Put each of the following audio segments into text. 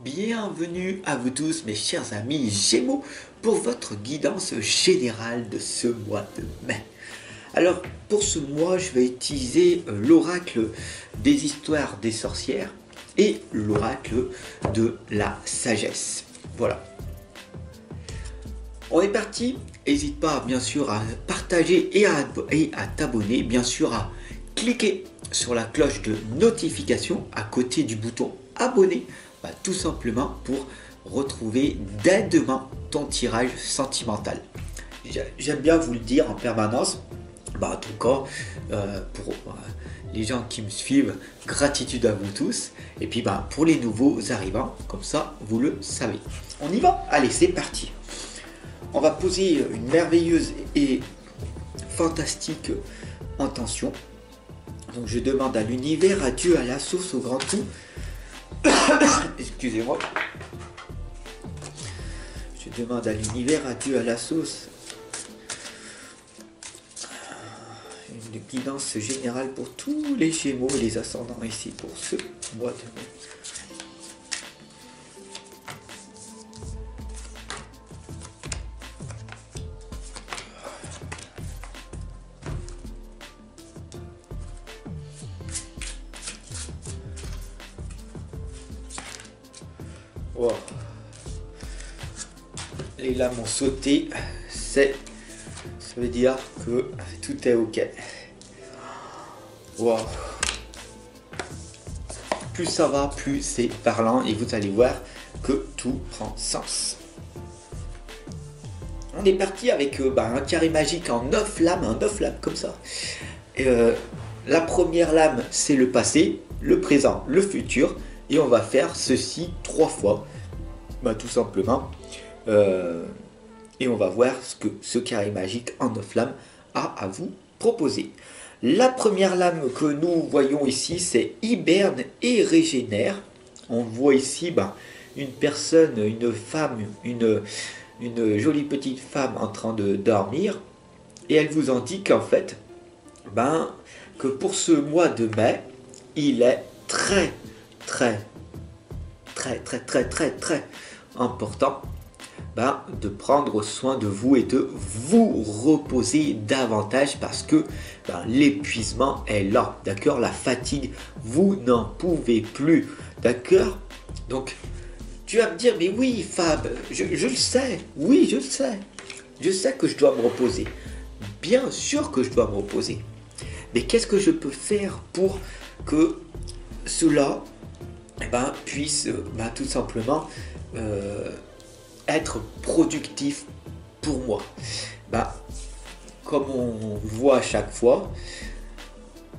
Bienvenue à vous tous mes chers amis Gémeaux pour votre guidance générale de ce mois de mai. Alors pour ce mois je vais utiliser l'oracle des histoires des sorcières et l'oracle de la sagesse. Voilà. On est parti. N'hésite pas bien sûr à partager et à t'abonner, bien sûr à cliquer sur la cloche de notification à côté du bouton abonner, tout simplement pour retrouver dès demain ton tirage sentimental. J'aime bien vous le dire en permanence, en tout cas pour les gens qui me suivent, gratitude à vous tous, et puis pour les nouveaux arrivants, comme ça vous le savez. On y va? Allez, c'est parti. On va poser une merveilleuse et fantastique intention. Donc je demande à l'univers, à Dieu, à la source, au grand tout. Excusez-moi. Je demande à l'univers, à Dieu, à la source, une guidance générale pour tous les Gémeaux et les ascendants ici pour ce mois de mai. Wow. Les lames ont sauté, ça veut dire que tout est ok. Wow. Plus ça va, plus c'est parlant et vous allez voir que tout prend sens. On est parti avec un carré magique en 9 lames, comme ça. La première lame, c'est le passé, le présent, le futur. Et on va faire ceci 3 fois, tout simplement. Et on va voir ce que ce carré magique en 9 lames a à vous proposer. La première lame que nous voyons ici, c'est hiberne et régénère. On voit ici une personne, une femme, une jolie petite femme en train de dormir. Et elle vous indique en fait que pour ce mois de mai, il est très important de prendre soin de vous et de vous reposer davantage parce que l'épuisement est là, d'accord, la fatigue, vous n'en pouvez plus, d'accord. Donc tu vas me dire, mais oui Fab, je le sais, oui je sais que je dois me reposer, bien sûr que je dois me reposer, mais qu'est-ce que je peux faire pour que cela puisse tout simplement être productif pour moi. Comme on voit à chaque fois,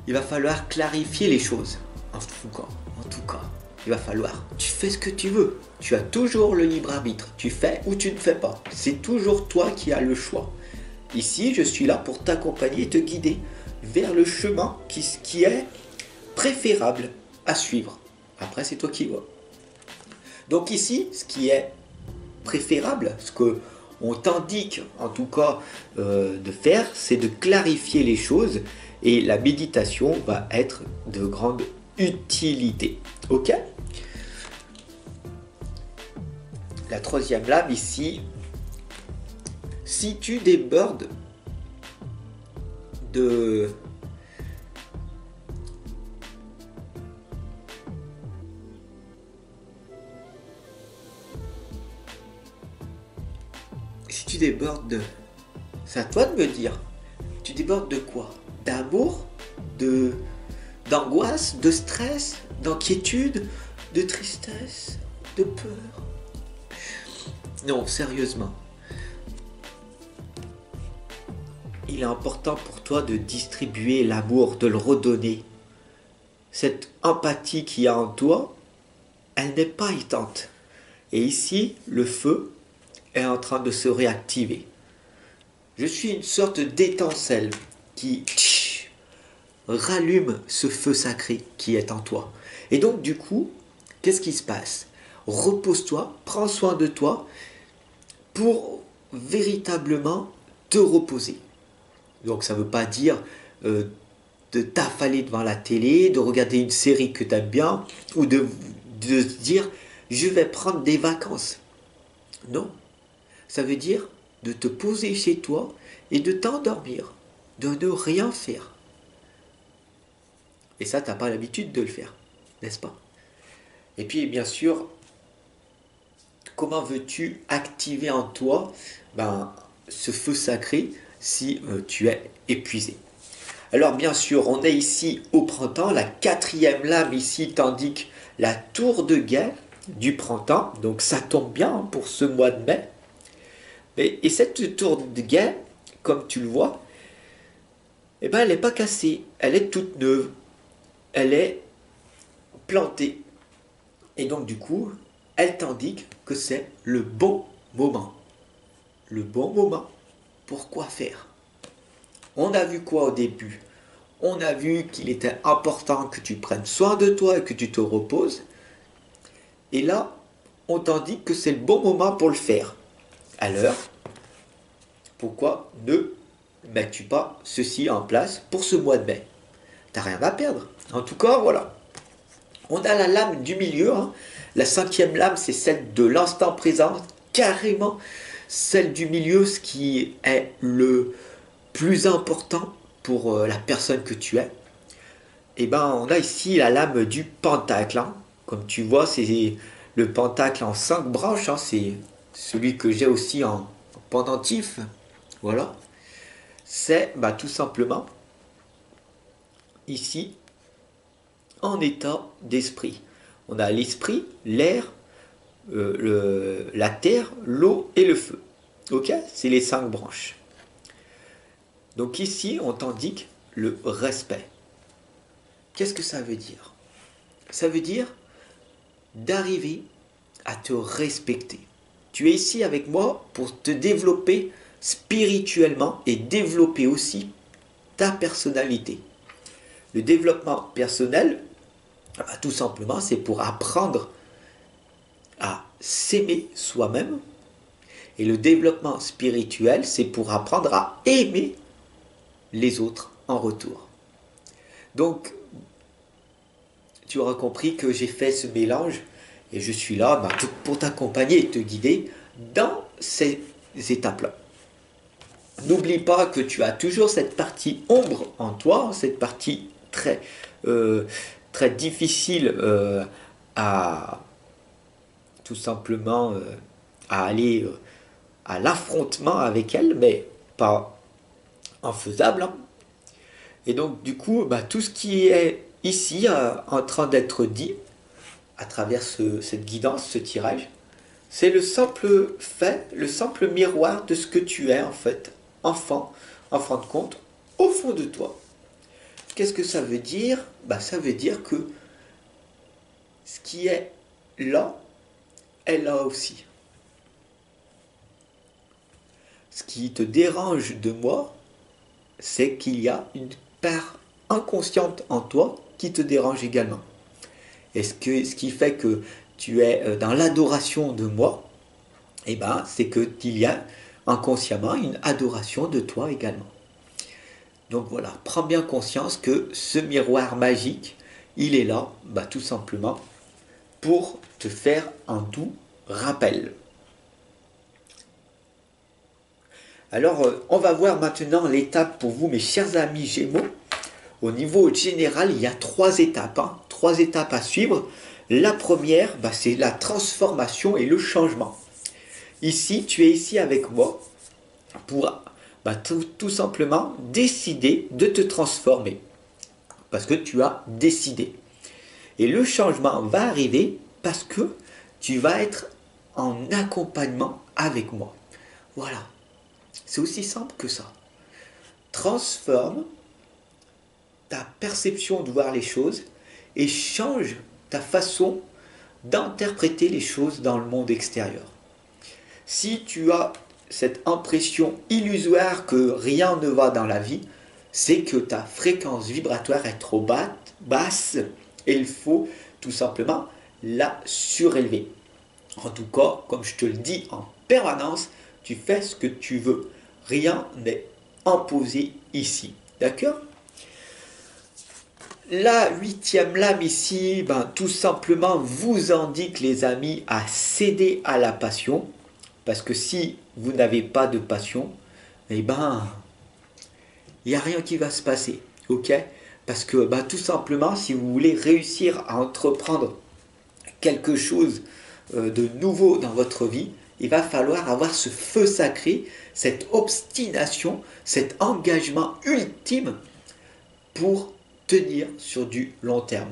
il va falloir clarifier les choses. En tout cas, il va falloir, tu fais ce que tu veux, tu as toujours le libre arbitre, tu fais ou tu ne fais pas, c'est toujours toi qui as le choix. Ici, je suis là pour t'accompagner et te guider vers le chemin qui est préférable à suivre. Après, c'est toi qui vois. Donc ici, ce qui est préférable, ce que on t'indique en tout cas de faire, c'est de clarifier les choses et la méditation va être de grande utilité. Ok? La troisième lame ici, si tu débordes de tu débordes c'est à toi de me dire, tu débordes de quoi? D'amour, d'angoisse, de stress, d'inquiétude, de tristesse, de peur? Non, sérieusement. Il est important pour toi de distribuer l'amour, de le redonner. Cette empathie qu'il y a en toi, elle n'est pas éteinte. Et ici, le feu est en train de se réactiver. Je suis une sorte d'étincelle qui rallume ce feu sacré qui est en toi. Et donc du coup, qu'est-ce qui se passe? Repose-toi, prends soin de toi pour véritablement te reposer. Donc ça ne veut pas dire de t'affaler devant la télé, de regarder une série que tu aimes bien, ou de se dire je vais prendre des vacances. Non, ça veut dire de te poser chez toi et de t'endormir, de ne rien faire. Et ça, tu n'as pas l'habitude de le faire, n'est-ce pas? Et puis, bien sûr, comment veux-tu activer en toi ce feu sacré si tu es épuisé? Alors bien sûr, on est ici au printemps, la quatrième lame ici t'indique la tour de guet du printemps, donc ça tombe bien pour ce mois de mai. Et cette tour de guet, comme tu le vois, eh ben, elle n'est pas cassée, elle est toute neuve, elle est plantée. Et donc du coup, elle t'indique que c'est le bon moment. Le bon moment pour quoi faire? On a vu quoi au début? On a vu qu'il était important que tu prennes soin de toi et que tu te reposes. Et là, on t'indique que c'est le bon moment pour le faire. Alors, pourquoi ne mets-tu pas ceci en place pour ce mois de mai? T'as rien à perdre. En tout cas, voilà. On a la lame du milieu. La cinquième lame, c'est celle de l'instant présent. Carrément, celle du milieu, ce qui est le plus important pour la personne que tu es. Et on a ici la lame du pentacle. Comme tu vois, c'est le pentacle en 5 branches. C'est celui que j'ai aussi en pendentif. Voilà. C'est tout simplement ici en état d'esprit. On a l'esprit, l'air, la terre, l'eau et le feu. Ok? C'est les 5 branches. Donc ici, on t'indique le respect. Qu'est-ce que ça veut dire? Ça veut dire d'arriver à te respecter. Tu es ici avec moi pour te développer spirituellement et développer aussi ta personnalité. Le développement personnel, tout simplement, c'est pour apprendre à s'aimer soi-même. Et le développement spirituel, c'est pour apprendre à aimer les autres en retour. Donc, tu auras compris que j'ai fait ce mélange et je suis là pour t'accompagner et te guider dans ces étapes-là. N'oublie pas que tu as toujours cette partie ombre en toi, cette partie très, très difficile à tout simplement à aller à l'affrontement avec elle, mais pas infaisable. Et donc du coup, tout ce qui est ici en train d'être dit à travers cette guidance, ce tirage, c'est le simple fait, le simple miroir de ce que tu es en fait, enfant, en fin de compte, au fond de toi. Qu'est-ce que ça veut dire? Ça veut dire que ce qui est là est là aussi. Ce qui te dérange de moi, c'est qu'il y a une part inconsciente en toi qui te dérange également. Et ce qui fait que tu es dans l'adoration de moi, c'est qu'il y a inconsciemment une adoration de toi également. Donc voilà, prends bien conscience que ce miroir magique, il est là, tout simplement, pour te faire un doux rappel. Alors, on va voir maintenant l'étape pour vous, mes chers amis Gémeaux. Au niveau général, il y a 3 étapes, 3 étapes à suivre. La première, c'est la transformation et le changement. Ici, tu es ici avec moi pour tout simplement décider de te transformer. Parce que tu as décidé. Et le changement va arriver parce que tu vas être en accompagnement avec moi. Voilà. C'est aussi simple que ça. Transforme ta perception de voir les choses et change ta façon d'interpréter les choses dans le monde extérieur. Si tu as cette impression illusoire que rien ne va dans la vie, c'est que ta fréquence vibratoire est trop basse et il faut tout simplement la surélever. En tout cas, comme je te le dis en permanence, tu fais ce que tu veux. Rien n'est imposé ici. D'accord? La huitième lame ici, ben, tout simplement vous indique les amis à céder à la passion. Parce que si vous n'avez pas de passion, eh ben, il n'y a rien qui va se passer. Ok? Parce que ben, tout simplement, si vous voulez réussir à entreprendre quelque chose de nouveau dans votre vie, il va falloir avoir ce feu sacré, cette obstination, cet engagement ultime pour tenir sur du long terme.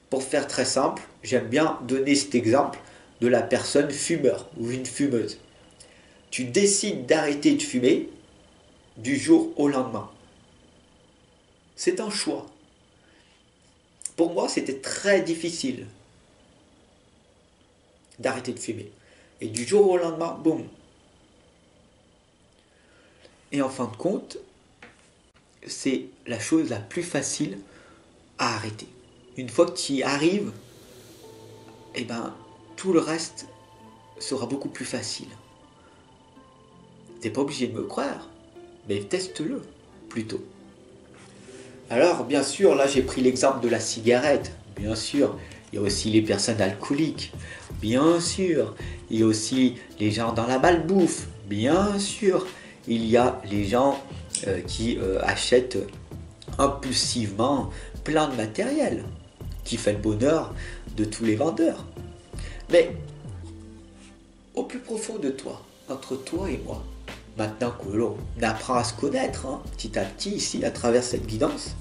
Pour faire très simple, j'aime bien donner cet exemple de la personne fumeur ou une fumeuse. Tu décides d'arrêter de fumer du jour au lendemain. C'est un choix. Pour moi, c'était très difficile d'arrêter de fumer. Et du jour au lendemain, boum. Et en fin de compte, c'est la chose la plus facile à arrêter. Une fois que tu y arrives, eh ben, tout le reste sera beaucoup plus facile. Tu n'es pas obligé de me croire, mais teste-le plutôt. Alors, bien sûr, là j'ai pris l'exemple de la cigarette. Bien sûr, il y a aussi les personnes alcooliques. Bien sûr, il y a aussi les gens dans la malbouffe. Bien sûr, il y a les gens qui achètent impulsivement plein de matériel qui fait le bonheur de tous les vendeurs. Mais au plus profond de toi, entre toi et moi, maintenant que l'on apprend à se connaître petit à petit ici à travers cette guidance,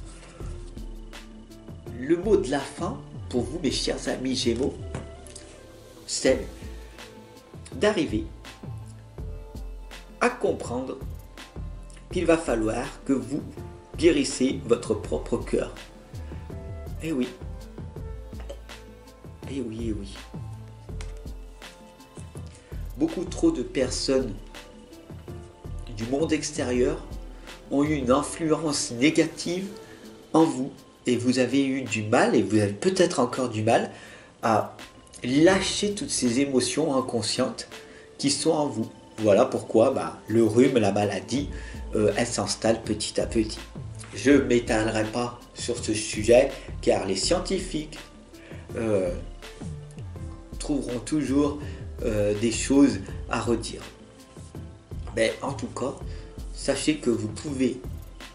le mot de la fin pour vous mes chers amis Gémeaux, c'est d'arriver à comprendre qu'il va falloir que vous guérissez votre propre cœur. Eh oui. Eh oui, eh oui. Beaucoup trop de personnes du monde extérieur ont eu une influence négative en vous et vous avez eu du mal et vous avez peut-être encore du mal à lâcher toutes ces émotions inconscientes qui sont en vous. Voilà pourquoi le rhume, la maladie, elle s'installe petit à petit. Je ne m'étalerai pas sur ce sujet car les scientifiques trouveront toujours des choses à redire. Mais en tout cas, sachez que vous pouvez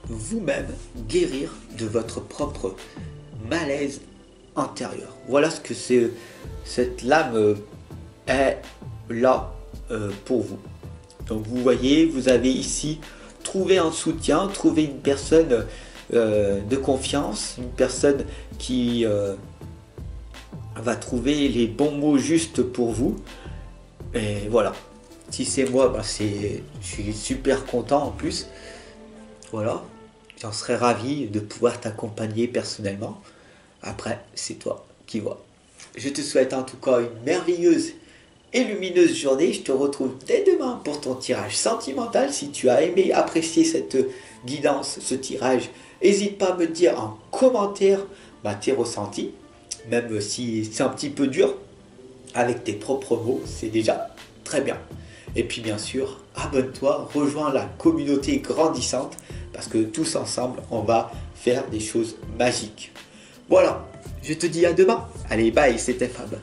vous-même guérir de votre propre malaise intérieur. Voilà ce que c'est, cette lame est là pour vous. Donc vous voyez, vous avez ici trouvé un soutien, trouvé une personne de confiance, une personne qui va trouver les bons mots justes pour vous. Et voilà. Si c'est moi, je suis super content en plus. Voilà. J'en serais ravi de pouvoir t'accompagner personnellement. Après, c'est toi qui vois. Je te souhaite en tout cas une merveilleuse et lumineuse journée. Je te retrouve dès demain pour ton tirage sentimental. Si tu as aimé, apprécié cette guidance, ce tirage, n'hésite pas à me dire en commentaire tes ressentis. Même si c'est un petit peu dur, avec tes propres mots, c'est déjà très bien. Et puis bien sûr, abonne-toi, rejoins la communauté grandissante, parce que tous ensemble, on va faire des choses magiques. Voilà, je te dis à demain. Allez, bye, c'était Fab.